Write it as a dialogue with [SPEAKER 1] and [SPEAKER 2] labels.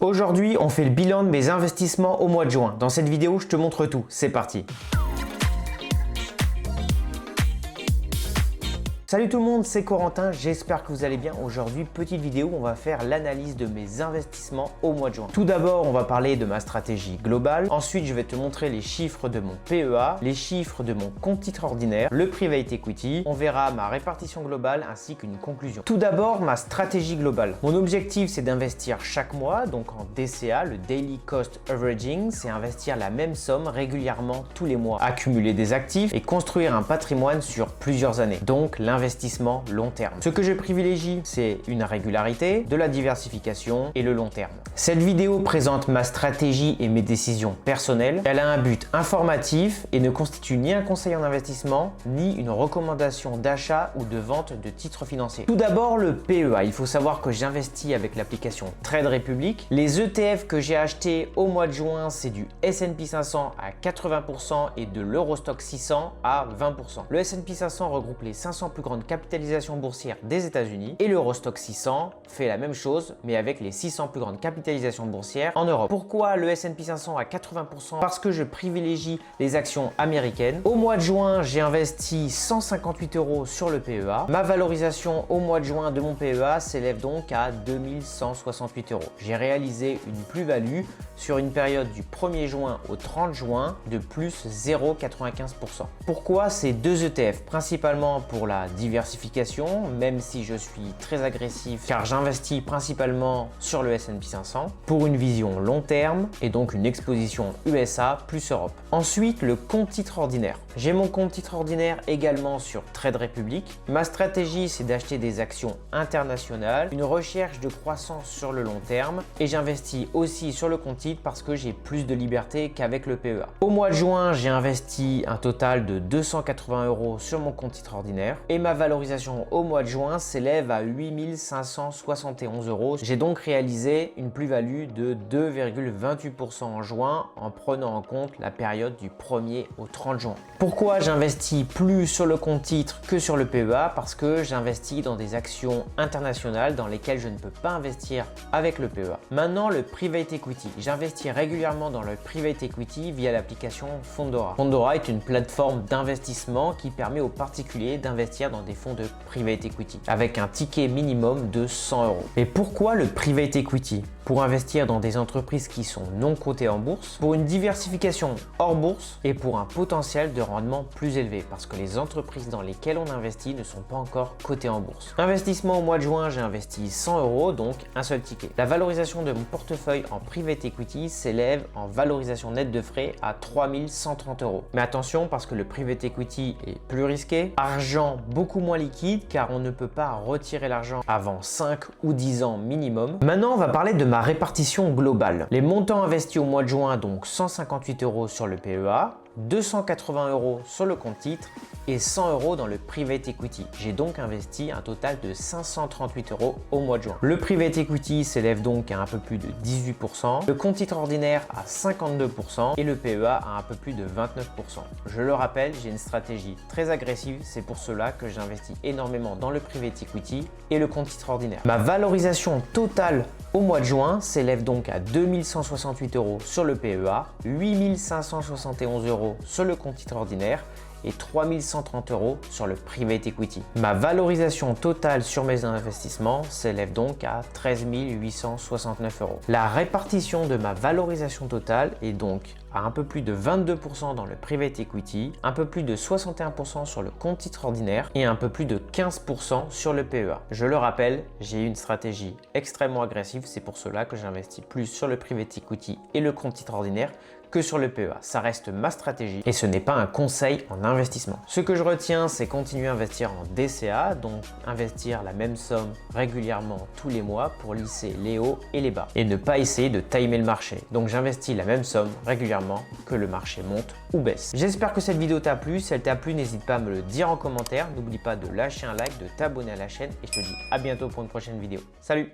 [SPEAKER 1] Aujourd'hui, on fait le bilan de mes investissements au mois de juin. Dans cette vidéo, je te montre tout. C'est parti! Salut tout le monde, c'est Corentin, j'espère que vous allez bien. Aujourd'hui, petite vidéo, on va faire l'analyse de mes investissements au mois de juin. Tout d'abord, on va parler de ma stratégie globale. Ensuite, je vais te montrer les chiffres de mon PEA, les chiffres de mon compte titre ordinaire, le private equity. On verra ma répartition globale ainsi qu'une conclusion. Tout d'abord, ma stratégie globale. Mon objectif, c'est d'investir chaque mois, donc en DCA, le Daily Cost Averaging. C'est investir la même somme régulièrement tous les mois, accumuler des actifs et construire un patrimoine sur plusieurs années. Donc, l'investissement long terme. Ce que je privilégie, c'est une régularité, de la diversification et le long terme. Cette vidéo présente ma stratégie et mes décisions personnelles. Elle a un but informatif et ne constitue ni un conseil en investissement, ni une recommandation d'achat ou de vente de titres financiers. Tout d'abord, le PEA. Il faut savoir que j'investis avec l'application Trade Republic. Les ETF que j'ai achetés au mois de juin, c'est du S&P 500 à 80% et de l'Eurostoxx 600 à 20%. Le S&P 500 regroupe les 500 plus grandes capitalisations boursières des États-Unis et l'Eurostoxx 600 fait la même chose mais avec les 600 plus grandes capitalisations boursières en Europe. Pourquoi le S&P 500 à 80%? Parce que je privilégie les actions américaines. Au mois de juin, j'ai investi 158 € sur le PEA. Ma valorisation au mois de juin de mon PEA s'élève donc à 2168 €. J'ai réalisé une plus-value sur une période du 1er juin au 30 juin de plus 0,95%. Pourquoi ces deux ETF? Principalement pour la diversification, même si je suis très agressif car j'investis principalement sur le S&P 500 pour une vision long terme et donc une exposition USA plus Europe. Ensuite, le compte titre ordinaire. J'ai mon compte titre ordinaire également sur Trade Republic. Ma stratégie, c'est d'acheter des actions internationales, une recherche de croissance sur le long terme et j'investis aussi sur le compte titre parce que j'ai plus de liberté qu'avec le PEA. Au mois de juin, j'ai investi un total de 280 € sur mon compte titre ordinaire et ma valorisation au mois de juin s'élève à 8571 €. J'ai donc réalisé une plus-value de 2,28% en juin en prenant en compte la période du 1er au 30 juin. Pourquoi j'investis plus sur le compte titre que sur le PEA? Parce que j'investis dans des actions internationales dans lesquelles je ne peux pas investir avec le PEA. Maintenant, le private equity. J'investis régulièrement dans le private equity via l'application Fondora. Fondora est une plateforme d'investissement qui permet aux particuliers d'investir dans des fonds de private equity avec un ticket minimum de 100 €. Et pourquoi le private equity? Pour investir dans des entreprises qui sont non cotées en bourse, pour une diversification hors bourse et pour un potentiel de rendement plus élevé parce que les entreprises dans lesquelles on investit ne sont pas encore cotées en bourse. Investissement au mois de juin, j'ai investi 100 €, donc un seul ticket. La valorisation de mon portefeuille en private equity s'élève en valorisation nette de frais à 3130 €. Mais attention parce que le private equity est plus risqué, argent beaucoup moins liquide car on ne peut pas retirer l'argent avant 5 ou 10 ans minimum. Maintenant, on va parler de ma répartition globale. Les montants investis au mois de juin, donc 158 € sur le PEA, 280 € sur le compte titre et 100 € dans le private equity. J'ai donc investi un total de 538 € au mois de juin. Le private equity s'élève donc à un peu plus de 18%, le compte titre ordinaire à 52% et le PEA à un peu plus de 29%. Je le rappelle, j'ai une stratégie très agressive, c'est pour cela que j'investis énormément dans le private equity et le compte titre ordinaire. Ma valorisation totale au mois de juin s'élève donc à 2168 € sur le PEA, 8571 € sur le compte titre ordinaire et 3130 € sur le private equity. Ma valorisation totale sur mes investissements s'élève donc à 13 869 €. La répartition de ma valorisation totale est donc à un peu plus de 22% dans le private equity, un peu plus de 61% sur le compte titre ordinaire et un peu plus de 15% sur le PEA. Je le rappelle, j'ai une stratégie extrêmement agressive, c'est pour cela que j'investis plus sur le private equity et le compte titre ordinaire que sur le PEA. Ça reste ma stratégie et ce n'est pas un conseil en investissement. Ce que je retiens, c'est continuer à investir en DCA, donc investir la même somme régulièrement tous les mois pour lisser les hauts et les bas et ne pas essayer de timer le marché. Donc j'investis la même somme régulièrement que le marché monte ou baisse. J'espère que cette vidéo t'a plu. Si elle t'a plu, n'hésite pas à me le dire en commentaire. N'oublie pas de lâcher un like, de t'abonner à la chaîne et je te dis à bientôt pour une prochaine vidéo. Salut!